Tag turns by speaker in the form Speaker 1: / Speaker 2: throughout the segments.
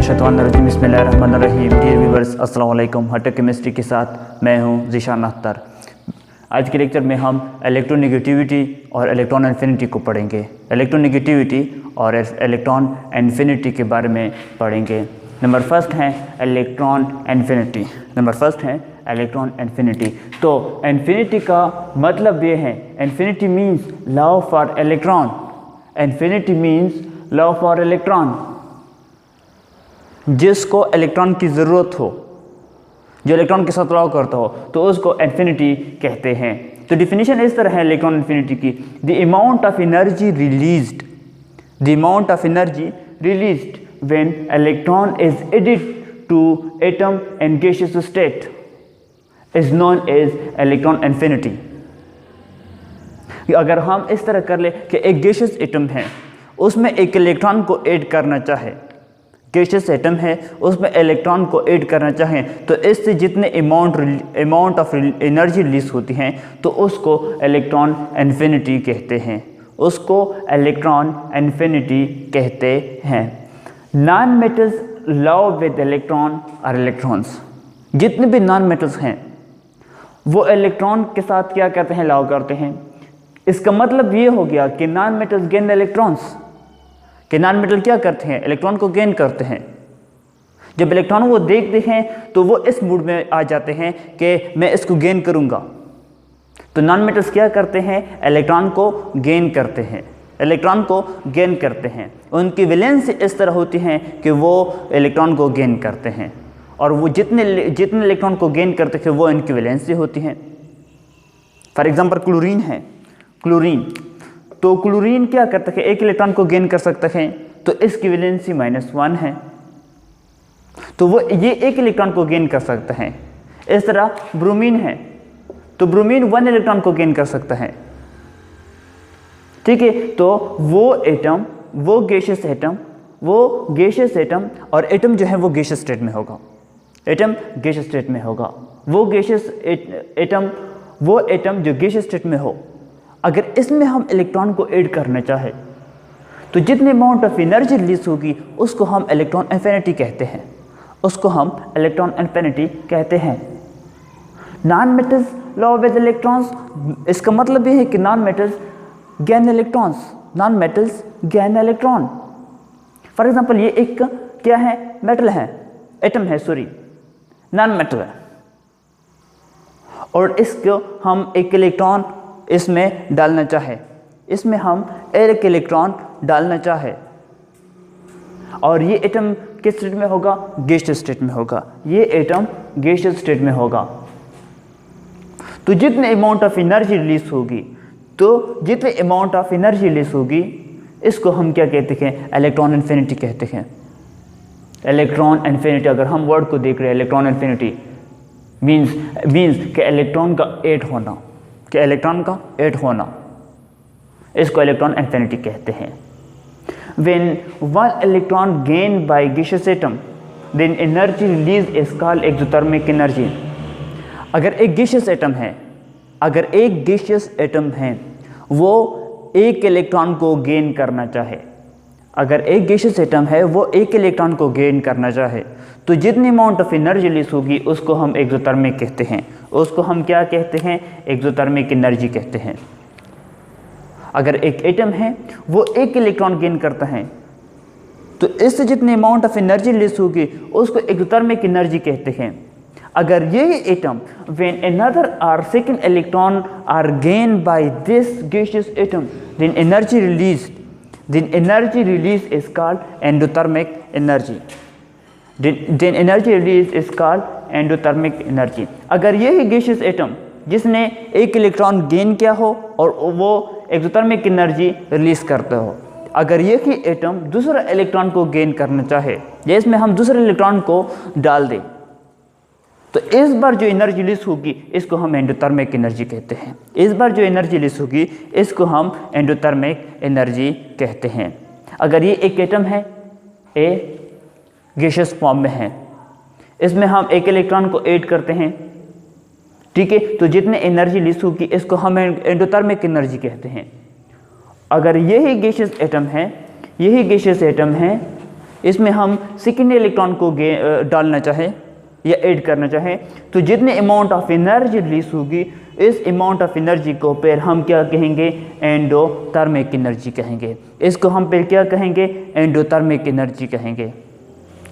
Speaker 1: मिनशैतानिर्रजीम बिस्मिल्लाहिर्रहमानिर्रहीम। Dear viewers, अस्सलाम वालेकुम। हटक केमिस्ट्री के साथ मैं हूं ज़ीशान अख्तर। आज के लेक्चर में हम इलेक्ट्रोनेगेटिविटी और इलेक्ट्रॉन इन्फिनिटी को पढ़ेंगे। इलेक्ट्रोनेगेटिविटी और इलेक्ट्रॉन इन्फिनिटी के बारे में पढ़ेंगे। नंबर फर्स्ट है इलेक्ट्रॉन इन्फिनिटी। Electron infinity. तो इन्फिनिटी का मतलब ये है, infinity means love for electron. Infinity means love for electron. जिसको इलेक्ट्रॉन की ज़रूरत हो, जो इलेक्ट्रॉन के साथ लव करता हो, तो उसको इन्फिनिटी कहते हैं। तो डिफिनीशन इस तरह है इलेक्ट्रॉन इन्फिनिटी की, the amount of energy released when electron is added to atom in gaseous state is known as electron affinity. अगर हम इस तरह कर ले कि एक गैसियस एटम है, उसमें एक इलेक्ट्रॉन को ऐड करना चाहे, गैसियस एटम है उसमें इलेक्ट्रॉन को ऐड करना चाहें, तो इससे जितने अमाउंट ऑफ एनर्जी रिलीज होती हैं तो उसको इलेक्ट्रॉन इन्फिनिटी कहते हैं। Non metals love with electron और इलेक्ट्रॉन्स। जितने भी नॉन मेटल्स हैं वो इलेक्ट्रॉन के साथ क्या करते हैं, लव करते हैं। इसका मतलब ये हो गया कि नॉन मेटल्स गेन इलेक्ट्रॉन्स, कि नॉन मेटल क्या करते हैं, इलेक्ट्रॉन को गेन करते हैं। जब इलेक्ट्रॉन वो देखते हैं तो वो इस मूड में आ जाते हैं कि मैं इसको गेन करूंगा। तो नॉन मेटल्स क्या करते हैं, इलेक्ट्रॉन को गेन करते हैं। उनकी वैलेंस इस तरह होती हैं कि वो इलेक्ट्रॉन को गेन करते हैं, और वो जितने इलेक्ट्रॉन को गेन करते हैं वो इनकी वैलेंस से होती हैं। फॉर एग्जाम्पल क्लोरीन है, तो क्लोरीन क्या करता है, एक इलेक्ट्रॉन को गेन कर सकता है, तो इसकी वैलेंसी -1 है, तो वो ये एक इलेक्ट्रॉन को गेन कर सकता है। इस तरह ब्रोमीन है, तो ब्रोमीन 1 इलेक्ट्रॉन को गेन कर सकता है। ठीक है, तो वो गैसियस एटम और एटम जो है वो गैसियस स्टेट में होगा। वो एटम जो गैसियस स्टेट में हो, अगर इसमें हम इलेक्ट्रॉन को ऐड करना चाहे तो जितने अमाउंट ऑफ एनर्जी रिलीज होगी उसको हम इलेक्ट्रॉन इन्फिनिटी कहते हैं। Non metals love with electrons, इसका मतलब ये है कि non metals gain electron. For example ये एक क्या है, नॉन मेटल है, और इसको हम एक इलेक्ट्रॉन इसमें डालना चाहे, एक इलेक्ट्रॉन डालना चाहे, और ये एटम किस स्टेट में होगा, गैसियस स्टेट में होगा। तो जितने अमाउंट ऑफ एनर्जी रिलीज होगी इसको हम क्या कहते हैं, इलेक्ट्रॉन इन्फिनिटी कहते हैं। इलेक्ट्रॉन इन्फिनिटी, अगर हम वर्ड को देख रहे हैं, इलेक्ट्रॉन इन्फिनिटी मीन्स कि इलेक्ट्रॉन का ऐड होना, इसको इलेक्ट्रॉन इन्फिनिटी कहते हैं। When one electron gained by gaseous atom, then energy release is called exothermic energy. अगर एक गैसियस एटम है वो एक इलेक्ट्रॉन को गेन करना चाहे, तो जितनी अमाउंट ऑफ एनर्जी रिलीज होगी उसको हम एक्सोथर्मिक कहते हैं। एक्सोथर्मिक एनर्जी कहते हैं। अगर एक एटम है वो एक इलेक्ट्रॉन गेन करता है, तो इससे जितनी अमाउंट ऑफ एनर्जी रिलीज होगी उसको एक्सोथर्मिक एनर्जी कहते हैं। अगर यही atom when another or second electron are gained by this gaseous atom, then energy release is called endothermic energy. अगर यही गैसियस एटम जिसने एक इलेक्ट्रॉन गेन किया हो और वो एक्सोथर्मिक एनर्जी रिलीज करते हो, अगर यही एटम दूसरा इलेक्ट्रॉन को गेन करना चाहे, या इसमें हम दूसरे इलेक्ट्रॉन को डाल दें, तो इस बार जो एनर्जी रिलीज होगी इसको हम एंडोथर्मिक एनर्जी कहते हैं। अगर ये एक एटम है, गैसियस फॉर्म में है, इसमें हम एक इलेक्ट्रॉन को ऐड करते हैं, ठीक है, तो जितने एनर्जी रिलीज होगी इसको हम एंडोथर्मिक एनर्जी कहते हैं। अगर यही गैसियस एटम है इसमें हम सेकेंड इलेक्ट्रॉन को डालना चाहें या ऐड करना चाहें तो जितने अमाउंट ऑफ एनर्जी रिलीज होगी इस अमाउंट ऑफ एनर्जी को फिर हम क्या कहेंगे, एंडोथर्मिक एनर्जी कहेंगे। इसको हम फिर क्या कहेंगे, एंडोथर्मिक एनर्जी कहेंगे।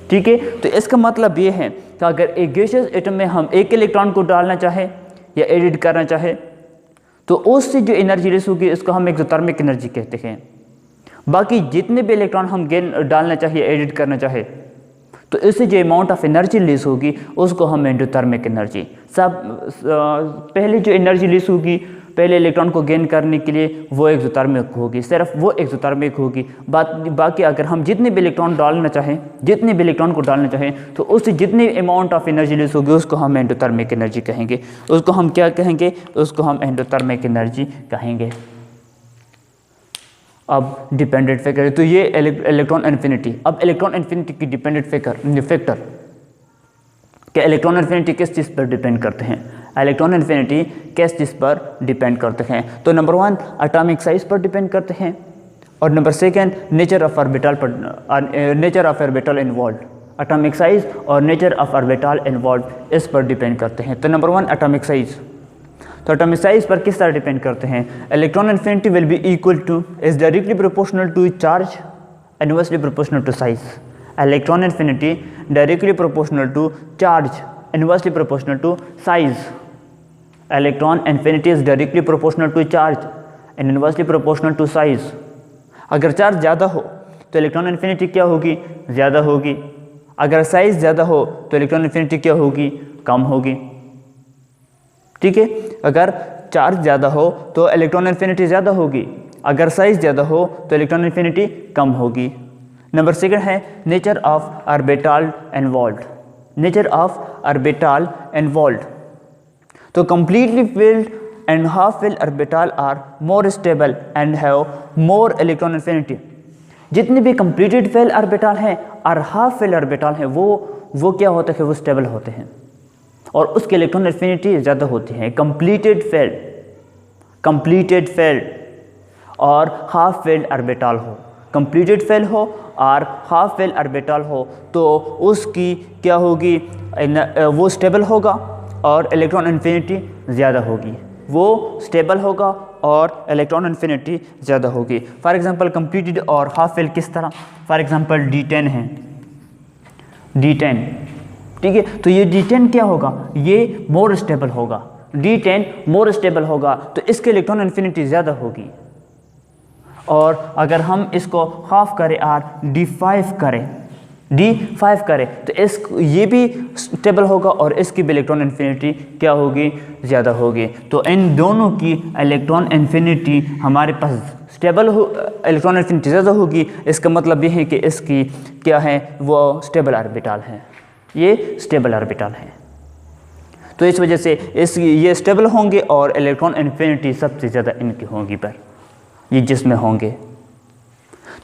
Speaker 1: ठीक है, तो इसका मतलब ये है कि अगर एक गैसियस एटम में हम एक इलेक्ट्रॉन को डालना चाहे या एडिट करना चाहे तो उससे जो एनर्जी रिलीज होगी इसको हम एक्सोथर्मिक एनर्जी कहते हैं। बाकी जितने भी इलेक्ट्रॉन हम डालना चाहिए, एडिट करना चाहे तो इससे जो अमाउंट ऑफ एनर्जी रिलीज होगी उसको हम एंडोथर्मिक एनर्जी। पहले जो एनर्जी रिलीज होगी पहले इलेक्ट्रॉन को गेन करने के लिए वो एक्सोथर्मिक होगी, सिर्फ वो एक्सोथर्मिक होगी। बाकी अगर हम जितने भी इलेक्ट्रॉन डालना चाहें, जितने भी इलेक्ट्रॉन को डालना चाहें तो उससे जितनी अमाउंट ऑफ एनर्जी रिलीज होगी उसको हम एंडोथर्मिक एनर्जी कहेंगे। उसको हम क्या कहेंगे, उसको हम एंडोथर्मिक एनर्जी कहेंगे। अब डिपेंडेंट फैक्टर, तो ये इलेक्ट्रॉन इन्फिनिटी। अब इलेक्ट्रॉन इन्फिनिटी की डिपेंडेंट फैक्टर कि इलेक्ट्रॉन इन्फिनिटी किस चीज़ पर डिपेंड करते हैं, इलेक्ट्रॉन इन्फिनिटी किस चीज़ पर डिपेंड करते हैं। तो नंबर 1 एटॉमिक साइज पर डिपेंड करते हैं और नंबर 2 नेचर ऑफ ऑर्बिटल पर, nature of orbital involve. Atomic size और नेचर ऑफ ऑर्बिटल इन्वॉल्व इस पर डिपेंड करते हैं। तो नंबर 1 एटॉमिक साइज। तो एटॉमिक साइज पर किस तरह डिपेंड करते हैं, electron affinity will be equal to is directly proportional to charge, inversely proportional to size. Electron affinity directly proportional to charge, inversely proportional to size. Electron affinity is directly proportional to charge and inversely proportional to size. अगर charge ज़्यादा हो तो electron infinity क्या होगी, ज़्यादा होगी। अगर size ज़्यादा हो तो इलेक्ट्रॉन इन्फिनिटी क्या होगी, कम होगी। ठीक है, अगर चार्ज ज़्यादा हो तो इलेक्ट्रॉन इन्फिनिटी ज़्यादा होगी, अगर साइज ज़्यादा हो तो इलेक्ट्रॉन इन्फिनिटी कम होगी। नंबर 2 है nature of orbital involved. Nature of orbital involved, तो completely filled and half filled orbital are more stable and have more electron affinity. जितने भी कंप्लीटेड फिल्ड ऑर्बिटल हैं और हाफ फिल्ड ऑर्बिटल हैं वो क्या होते हैं, वो स्टेबल होते हैं और उसके इलेक्ट्रॉन इन्फिनिटी ज़्यादा होती है। कंप्लीटेड फिल्ड और हाफ फिल्ड ऑर्बिटल हो, कंप्लीटेड फिल्ड हो और हाफ फिल्ड ऑर्बिटल हो तो उसकी क्या होगी, वो स्टेबल होगा और इलेक्ट्रॉन इन्फिनिटी ज़्यादा होगी। वो स्टेबल होगा और इलेक्ट्रॉन इन्फिनिटी ज़्यादा होगी। फॉर एग्जांपल कंप्लीटेड और हाफ फिल्ड किस तरह, फॉर एग्जांपल D10 है, D10। ठीक है, तो ये D10 क्या होगा, ये मोर स्टेबल होगा। D10 मोर स्टेबल होगा तो इसके इलेक्ट्रॉन इन्फिनिटी ज़्यादा होगी। और अगर हम इसको हाफ करें और D5 करें तो ये भी स्टेबल होगा और इसकी भी इलेक्ट्रॉन इन्फिनिटी क्या होगी, ज़्यादा होगी। तो इन दोनों की इलेक्ट्रॉन इन्फिनिटी हमारे पास स्टेबल हो, इलेक्ट्रॉन इन्फिनिटी ज़्यादा होगी। इसका मतलब ये है कि इसकी क्या है, वो स्टेबल ऑर्बिटल है, ये स्टेबल ऑर्बिटल है। तो इस वजह से ये स्टेबल होंगे और इलेक्ट्रॉन इन्फिनिटी सबसे ज़्यादा इनकी होंगी पर ये जिसमें होंगे।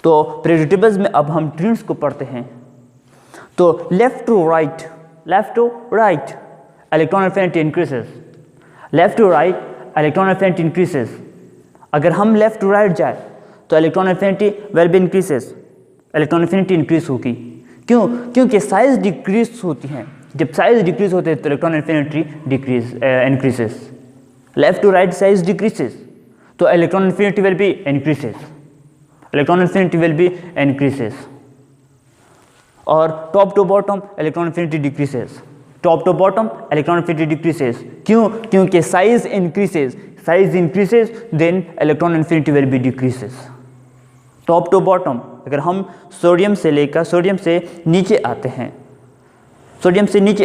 Speaker 1: तो प्रेडिक्टेबल्स में अब हम ट्रेंड्स को पढ़ते हैं। तो left to right electron affinity increases, left to right electron affinity increases. अगर हम लेफ्ट टू राइट जाए तो electron affinity will be increases, electron affinity increase होगी। क्यों, क्योंकि साइज डिक्रीज होती हैं। जब साइज डिक्रीज होते हैं तो electron affinity increases. Left to right size decreases तो electron affinity will be increases, electron affinity will be increases. और top to bottom electron affinity decreases, top to bottom electron affinity decreases. क्यों, क्योंकि size increases then electron affinity will be decreases. Top to bottom, अगर हम sodium से नीचे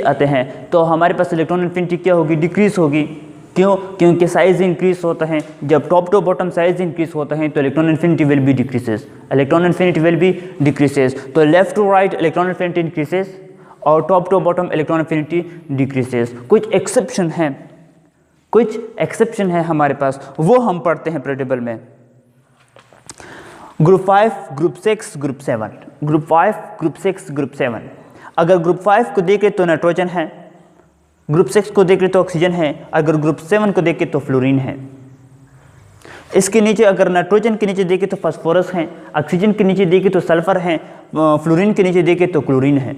Speaker 1: आते हैं तो हमारे पास इलेक्ट्रॉन इन्फिनिटी क्या होगी, डिक्रीज होगी। क्यों, क्योंकि साइज इंक्रीज होता है। जब top to bottom size increase होता है तो electron affinity will be decreases, electron affinity will be decreases. तो left to right electron affinity increases और top to bottom electron affinity decreases. कुछ एक्सेप्शन है हमारे पास, वो हम पढ़ते हैं प्रेडिक्टेबल में। Group 5, group 6, group 7, group 5, group 6, group 7। अगर ग्रुप 5 को देखें तो नाइट्रोजन है, ग्रुप 6 को देखें तो ऑक्सीजन है, अगर ग्रुप 7 को देखें तो फ्लोरीन है। इसके नीचे अगर नाइट्रोजन के नीचे देखें तो फास्फोरस है, ऑक्सीजन के नीचे देखें तो सल्फर है, फ्लोरीन के नीचे देखें तो क्लोरीन है।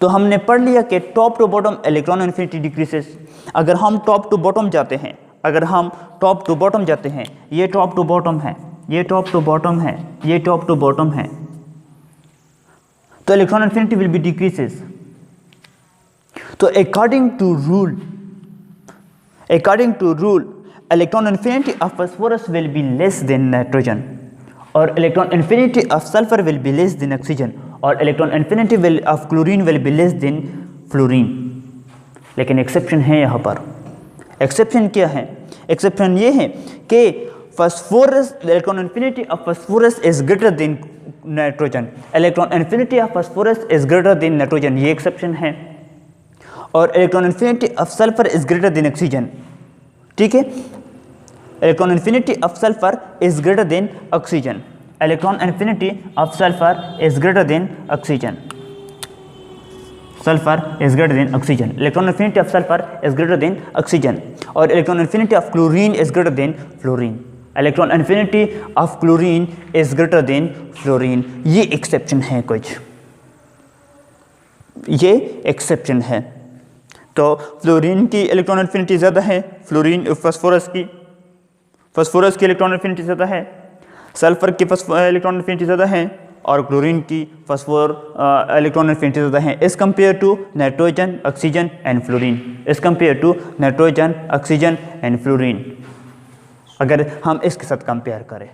Speaker 1: तो हमने पढ़ लिया कि top to bottom electron affinity decreases. अगर हम टॉप टू बॉटम जाते हैं, ये टॉप टू बॉटम है, ये टॉप टू बॉटम है, ये टॉप टू बॉटम है, तो electron affinity will be decreases. तो according to rule electron affinity of phosphorus will be less than nitrogen, और electron affinity of sulphur will be less than oxygen, और electron affinity of chlorine will be less than fluorine. लेकिन exception है यहाँ पर। Exception क्या है? Exception ये है कि phosphorus, electron affinity of phosphorus is greater than nitrogen, electron affinity of phosphorus is greater than nitrogen, ये एक्सेप्शन है। और electron affinity of sulphur is greater than oxygen, ठीक है। Electron affinity of sulphur is greater than oxygen, electron affinity of sulphur is greater than oxygen, sulphur is greater than oxygen, electron affinity of sulphur is greater than oxygen, और electron affinity of chlorine is greater then fluorine, electron affinity of chlorine is greater then fluorine. ये exception है कुछ, ये exception है। तो fluorine की electron affinity ज़्यादा है, फास्फोरस की इलेक्ट्रॉन एफिनिटी ज़्यादा है, सल्फर की इलेक्ट्रॉन एफिनिटी ज़्यादा है, और क्लोरीन की इलेक्ट्रॉन एफिनिटी ज़्यादा है as compare to nitrogen, oxygen and fluorine, as compare to nitrogen, oxygen and fluorine, अगर हम इसके साथ कंपेयर करें।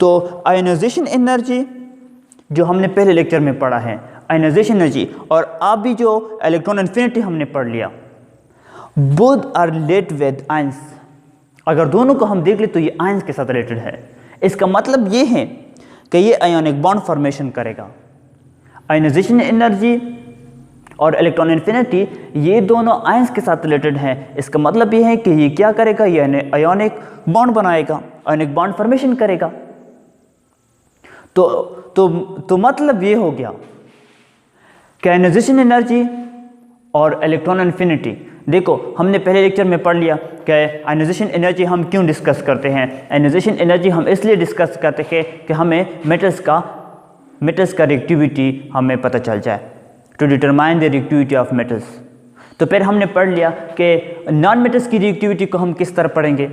Speaker 1: तो आयोनाइजेशन एनर्जी जो हमने पहले लेक्चर में पढ़ा है, आयोनाइजेशन एनर्जी, और अभी जो इलेक्ट्रॉन एफिनिटी हमने पढ़ लिया, both are related with ions. अगर दोनों को हम देख ले तो ये आयंस के साथ रिलेटेड है। इसका मतलब ये है कि ये आयोनिक बॉन्ड फॉर्मेशन करेगा। आयोनाइजेशन एनर्जी और इलेक्ट्रॉन एफिनिटी ये दोनों आयंस के साथ रिलेटेड हैं। इसका मतलब ये है कि ये क्या करेगा, ये आयोनिक बॉन्ड बनाएगा, आयोनिक बॉन्ड फॉर्मेशन करेगा। तो मतलब ये हो गया कि आयोनाइजेशन एनर्जी और इलेक्ट्रॉन एफिनिटी, देखो हमने पहले लेक्चर में पढ़ लिया कि आयोनाइजेशन एनर्जी हम क्यों डिस्कस करते हैं। आयोनाइजेशन एनर्जी हम इसलिए डिस्कस करते हैं कि हमें मेटल्स का रिएक्टिविटी हमें पता चल जाए, to determine the reactivity of metals. तो फिर हमने पढ़ लिया कि नॉन मेटल्स की रिएक्टिविटी को हम किस तरह पढ़ेंगे।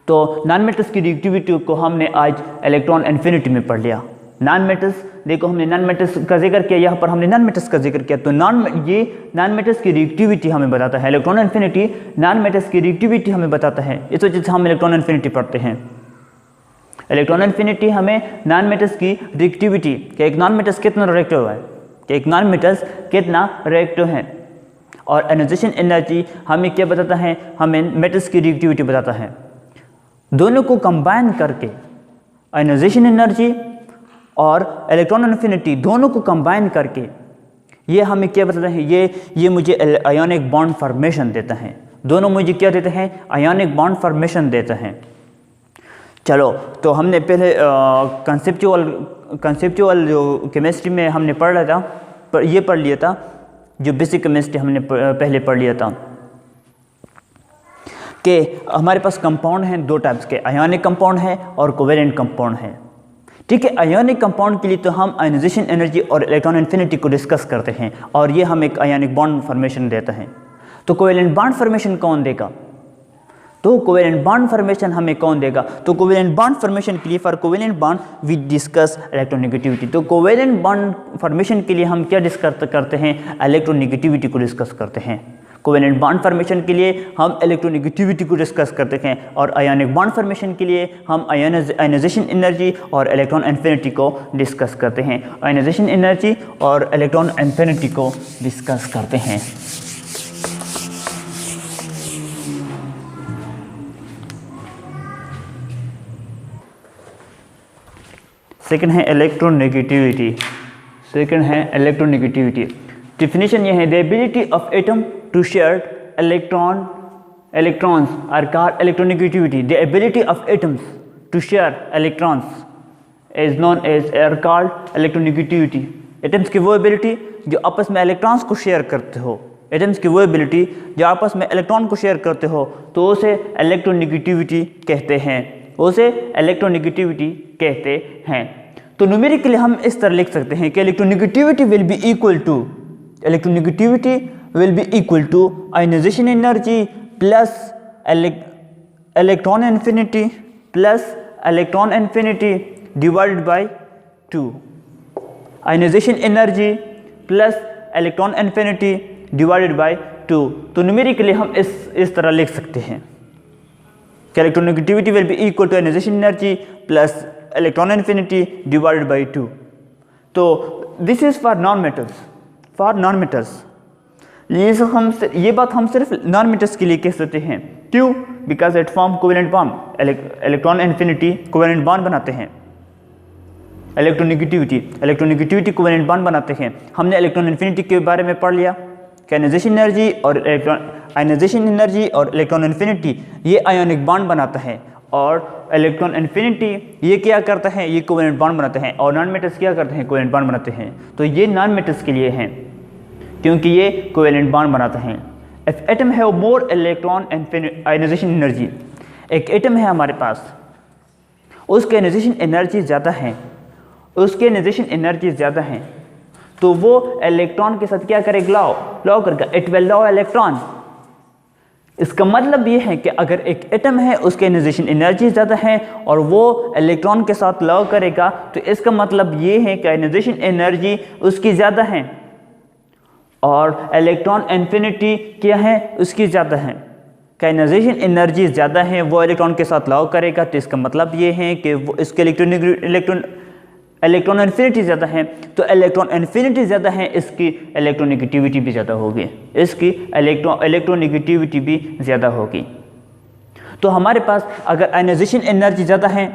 Speaker 1: तो नॉन मेटल्स की रिएक्टिविटी को हमने आज इलेक्ट्रॉन एफिनिटी में पढ़ लिया। नॉन मेटल्स, देखो हमने नॉन मेटल्स का जिक्र किया, यहाँ पर हमने नॉन मेटल्स का जिक्र किया। तो नॉन मेटल्स की रिएक्टिविटी हमें बताता है, इलेक्ट्रॉन एफिनिटी नॉन मेटल्स की रिएक्टिविटी हमें बताता है। इस वजह से हम इलेक्ट्रॉन एफिनिटी पढ़ते हैं। इलेक्ट्रॉन एफिनिटी हमें नॉन मेटल्स की रिएक्टिविटी, कि एक नॉन मेटल्स कितना रिएक्टिव है, कि एक नॉन मेटल्स कितना रिएक्टिव है। और आयोनाइजेशन एनर्जी हमें क्या बताता है, हमें मेटल्स की रिएक्टिविटी बताता है। दोनों को कंबाइन करके आयोनाइजेशन एनर्जी और इलेक्ट्रॉन एफिनिटी दोनों को कंबाइन करके ये हमें क्या बताते हैं, ये मुझे आयोनिक बॉन्ड फॉर्मेशन देता है। दोनों मुझे क्या देते हैं, आयोनिक बॉन्ड फॉर्मेशन देते हैं। चलो, तो हमने पहले कंसेप्चुअल जो केमिस्ट्री में हमने पढ़ रहा था, ये पढ़ लिया था, जो बेसिक केमिस्ट्री हमने पहले पढ़ लिया था कि हमारे पास कंपाउंड हैं दो टाइप्स के, आयोनिक कंपाउंड है और कोवेलेंट कंपाउंड है। ठीक है, आयोनिक कंपाउंड के लिए तो हम आयोनाइजेशन एनर्जी और इलेक्ट्रॉन एफिनिटी को डिस्कस करते हैं, और ये हम एक आयोनिक बॉन्ड फॉर्मेशन देता है। तो कोवेलेंट बॉन्ड फॉर्मेशन कौन देगा, तो कोवेलेंट बॉन्ड फॉर्मेशन हमें कौन देगा। तो कोवेलेंट बॉन्ड फॉर्मेशन के लिए, for covalent bond we discuss electronegativity. तो कोवेलेंट बॉन्ड फॉर्मेशन के लिए हम क्या डिस्कस करते हैं, इलेक्ट्रोनेगेटिविटी को डिस्कस करते हैं। कोवेलेंट बॉन्ड फॉर्मेशन के लिए हम इलेक्ट्रोनेगेटिविटी को डिस्कस करते हैं, और आयोनिक बॉन्ड फॉर्मेशन के लिए हम आयोनाइजेशन एनर्जी और इलेक्ट्रॉन एफिनिटी को डिस्कस करते हैं। आयोनाइजेशन एनर्जी और इलेक्ट्रॉन एफिनिटी को डिस्कस करते हैं। सेकंड है इलेक्ट्रोनेगेटिविटी। डेफिनेशन ये है, the ability of atom to share electrons are called electronegativity. The ability of atoms to share electrons is known as are called electronegativity. Atoms की वो ability जो आपस में इलेक्ट्रॉन्स को शेयर करते हो, एटम्स की वो एबिलिटी जो आपस में इलेक्ट्रॉन को शेयर करते हो, तो उसे इलेक्ट्रोनेगेटिविटी कहते हैं, उसे इलेक्ट्रोनेगेटिविटी कहते हैं। तो न्यूमेरिकली हम इस तरह लिख सकते हैं कि electronegativity will be equal to ionization energy plus electron affinity divided by 2। Ionization energy plus electron affinity divided by 2। तो न्यूमेरिकली हम इस तरह लिख सकते हैं कि electronegativity will be equal to ionization energy plus electron affinity divided by 2। तो this is for non metals. ये बात हम सिर्फ नॉन मेटल्स के लिए कह सकते हैं। क्यों? Because it form covalent bond. Electron infinity covalent bond बनाते हैं। इलेक्ट्रोनेगेटिविटी कोवेलेंट बॉन्ड बनाते हैं। हमने इलेक्ट्रॉन इन्फिनिटी के बारे में पढ़ लिया कि आयनाइजेशन एनर्जी और इलेक्ट्रॉन इन्फिनिटी ये आयोनिक बॉन्ड बनाता है, और इलेक्ट्रॉन इन्फिनिटी ये क्या करता है, ये कोवेलेंट बॉन्ड बनाते हैं, और नॉन मेटल्स क्या करते हैं, कोवेलेंट बॉन्ड बनाते हैं। तो ये नॉन मेटल्स के लिए हैं क्योंकि ये कोवेलेंट बॉन्ड बनाते हैं। If atom have more electron ionization energy, एक एटम है हमारे पास, उसके आयनाइजेशन एनर्जी ज़्यादा है, तो वो इलेक्ट्रॉन के साथ क्या करेगा, लॉ करेगा, इट विल लॉ इलेक्ट्रॉन। इसका मतलब ये है कि अगर एक एटम है उसके आयनाइजेशन एनर्जी ज़्यादा है और वो इलेक्ट्रॉन के साथ लॉ करेगा, तो इसका मतलब ये है कि आयनाइजेशन एनर्जी उसकी ज़्यादा है और इलेक्ट्रॉन इन्फिनिटी क्या है, उसकी ज़्यादा है। आयनाइजेशन एनर्जी ज़्यादा है, वो इलेक्ट्रॉन के साथ लॉ करेगा, तो इसका मतलब ये है कि वो इसके इलेक्ट्रॉन इन्फिनिटी ज़्यादा है। तो इलेक्ट्रॉन इन्फिनिटी ज़्यादा है, इसकी इलेक्ट्रोनेगेटिविटी भी ज़्यादा होगी, इसकी इलेक्ट्रोनेगेटिविटी भी ज़्यादा होगी। तो हमारे पास अगर आयनाइजेशन एनर्जी ज़्यादा है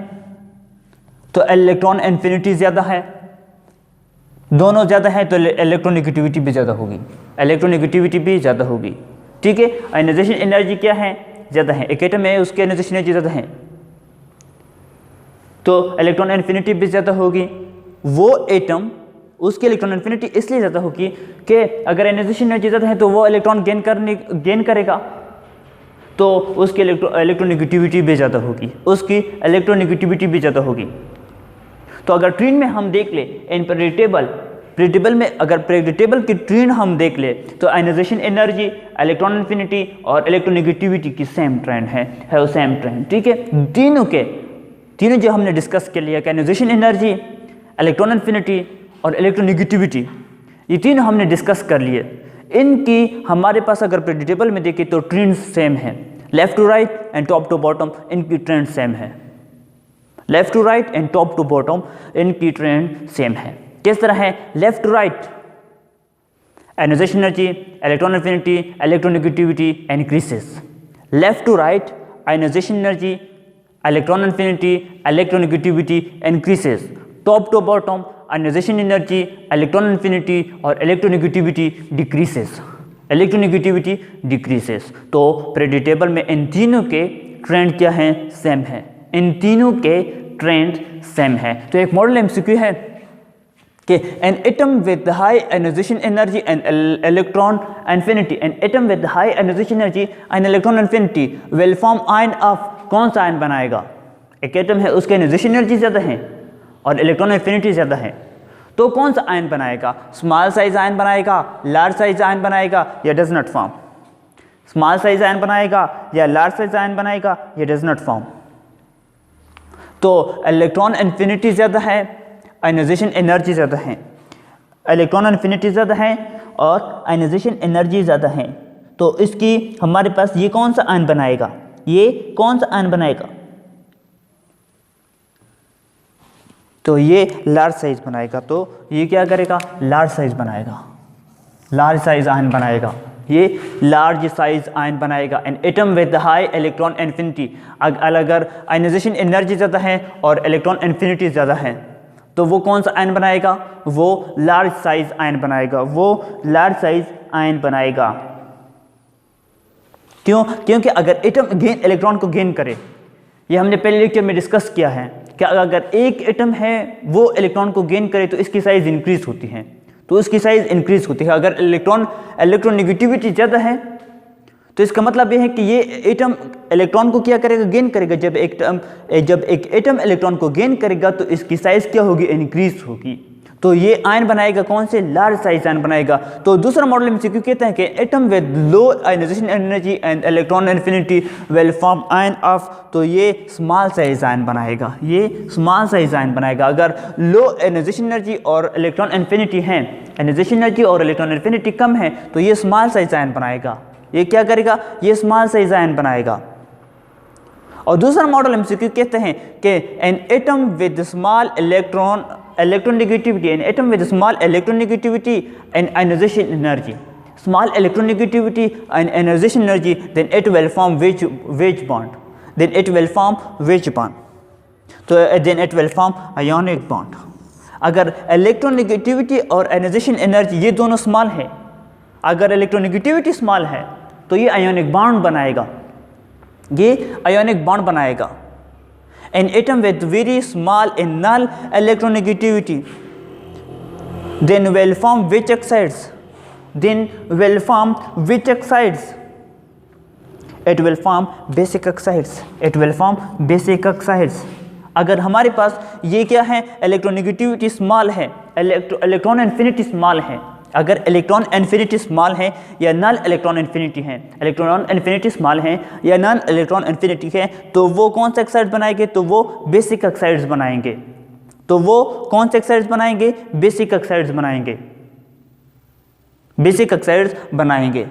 Speaker 1: तो इलेक्ट्रॉन इन्फिनिटी ज़्यादा है, दोनों ज़्यादा है तो इलेक्ट्रोनेगेटिविटी भी ज़्यादा होगी। ठीक है, आयनाइजेशन एनर्जी क्या है, ज़्यादा है। एक एटम है उसकी आयनाइजेशन एनर्जी ज़्यादा है तो इलेक्ट्रॉन इन्फिनिटी भी ज़्यादा होगी। वो एटम उसकी इलेक्ट्रॉन इन्फिनिटी इसलिए ज़्यादा होगी कि अगर आयनाइजेशन एनर्जी ज़्यादा है तो वो इलेक्ट्रॉन गेन करेगा, तो उसकी इलेक्ट्रोनेगेटिविटी भी ज़्यादा होगी, तो अगर ट्रेन में हम देख ले इन प्रेडिक्टेबल में, अगर प्रेडिक्टेबल की ट्रेन हम देख ले तो आयनाइजेशन एनर्जी, इलेक्ट्रॉन इन्फिनिटी और इलेक्ट्रोनेगेटिविटी की सेम ट्रेंड है वो सेम ट्रेंड। ठीक है, तीनों जो हमने डिस्कस कर लिया, आयनाइजेशन एनर्जी, इलेक्ट्रॉन इन्फिनिटी और इलेक्ट्रोनेगेटिविटी, ये तीनों हमने डिस्कस कर लिए। इनकी हमारे पास अगर प्रेडिक्टेबल में देखें तो ट्रेंड सेम है, left to right and top to bottom इनकी ट्रेंड सेम है, left to right and top to bottom इनकी ट्रेंड सेम है। किस तरह है? Left to right ionization energy, electron affinity, electronegativity increases. Left to right ionization energy, electron affinity, electronegativity increases. Top to bottom ionization energy, electron affinity और electronegativity decreases. तो predictable में इन तीनों के ट्रेंड क्या हैं? सेम है, इन तीनों के ट्रेंड सेम है। तो एक मॉडल एमसीक्यू है कि an atom with high ionization energy and electron infinity, an atom with high ionization energy and electron infinity will form ion of, कौन सा आयन बनाएगा? एक एटम है उसके आयनाइजेशन एनर्जी ज़्यादा है और इलेक्ट्रॉन इन्फिनिटी ज़्यादा है, तो कौन सा आयन बनाएगा? स्मॉल साइज आयन बनाएगा, लार्ज साइज आयन बनाएगा, या does not form? Small size ion बनाएगा या लार्ज साइज आयन बनाएगा, या डज नॉट फॉर्म? तो इलेक्ट्रॉन इन्फिनिटी ज़्यादा है, आयनाइजेशन एनर्जी ज़्यादा है, इलेक्ट्रॉन इन्फिनिटी ज़्यादा है और आयनाइजेशन एनर्जी ज़्यादा है, तो इसकी हमारे पास ये कौन सा आयन बनाएगा? ये कौन सा आयन बनाएगा? तो ये लार्ज साइज बनाएगा, तो ये क्या करेगा? लार्ज साइज बनाएगा, लार्ज साइज आयन बनाएगा, ये लार्ज साइज आयन बनाएगा। An atom with high electron affinity, अगर आयनाइजेशन एनर्जी ज़्यादा है और इलेक्ट्रॉन इन्फिनिटी ज़्यादा है तो वो कौन सा आयन बनाएगा? वो लार्ज साइज आयन बनाएगा, वो लार्ज साइज आयन बनाएगा। क्यों? क्योंकि अगर एटम इलेक्ट्रॉन को गेन करे, ये हमने पहले लेक्चर में डिस्कस किया है कि अगर एक एटम है वो इलेक्ट्रॉन को गेन करे तो इसकी साइज इंक्रीज होती है, तो उसकी साइज इंक्रीज होती है। अगर इलेक्ट्रोनेगेटिविटी ज़्यादा है तो इसका मतलब ये है कि ये एटम इलेक्ट्रॉन को क्या करेगा, गेन करेगा। जब एक एटम इलेक्ट्रॉन को गेन करेगा तो इसकी साइज क्या होगी, इंक्रीज होगी। तो ये आयन बनाएगा कौन से, लार्ज साइज आयन बनाएगा। तो दूसरा मॉडल MCQ कहता है कि atom with low ionization energy and electron affinity will form ion of, तो ये स्मॉल साइज आयन बनाएगा, ये स्मॉल साइज आयन बनाएगा। अगर लो आयनाइजेशन एनर्जी और इलेक्ट्रॉन इन्फिनिटी हैं, आयनाइजेशन एनर्जी और इलेक्ट्रॉन इन्फिनिटी कम है, तो ये स्मॉल साइज आयन बनाएगा। ये क्या करेगा, ये स्मॉल साइज आयन बनाएगा। और दूसरा मॉडल MCQ कहते हैं कि an atom with small electronegativity, an atom with small electronegativity and ionization energy, small electronegativity and ionization energy, then it will form wedge bond, then it will form wedge bond, तो then it will form ionic bond। अगर electronegativity और ionization energy ये दोनों small है, अगर electronegativity small है तो ये ionic bond बनाएगा, ये ionic bond बनाएगा। An atom with very small and null electronegativity then will form which oxides, then will form which oxides, it will form basic oxides, it will form basic oxides। अगर हमारे पास ये क्या है, electronegativity small है, electron infinity small है, अगर electron infinity small है या नल इलेक्ट्रॉन इन्फिनिटी है, इलेक्ट्रॉन इन्फिनिटी स्मॉल है या नल इलेक्ट्रॉन इन्फिनिटी है, तो वो कौन से ऑक्साइड्स बनाएंगे, तो वो बेसिक ऑक्साइड्स बनाएंगे। तो वो कौन से ऑक्साइड्स बनाएंगे, बेसिक ऑक्साइड्स बनाएंगे, बेसिक ऑक्साइड्स बनाएंगे।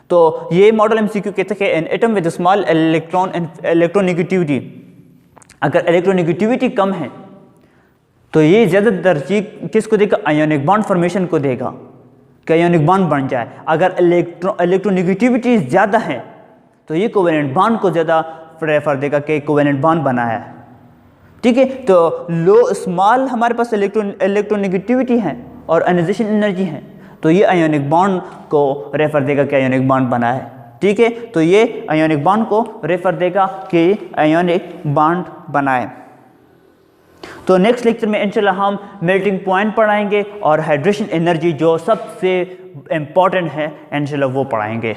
Speaker 1: तो ये मॉडल MCQ कहते हैं an atom with small electronegativity, अगर इलेक्ट्रोनेगेटिविटी कम है तो ये ज़्यादा तरजीह किसको देगा, आयोनिक बॉन्ड फॉर्मेशन को देगा कि आयोनिक बॉन्ड बन जाए। अगर इलेक्ट्रोनेगेटिविटी ज़्यादा है तो ये कोवेलेंट बॉन्ड को ज़्यादा प्रेफर देगा कि कोवेलेंट बॉन्ड बना है। ठीक है, तो लो स्मॉल हमारे पास इलेक्ट्रोनेगेटिविटी है और आयनाइजेशन एनर्जी है, तो ये आयोनिक बॉन्ड को रेफर देगा कि आयोनिक बॉन्ड बना है। ठीक है, तो ये आयोनिक बॉन्ड को रेफर देगा कि आयोनिक बॉन्ड बनाए। तो नेक्स्ट लेक्चर में इंशाल्लाह हम मेल्टिंग पॉइंट पढ़ाएंगे और हाइड्रेशन एनर्जी जो सबसे इम्पॉर्टेंट है इंशाल्लाह वो पढ़ाएंगे।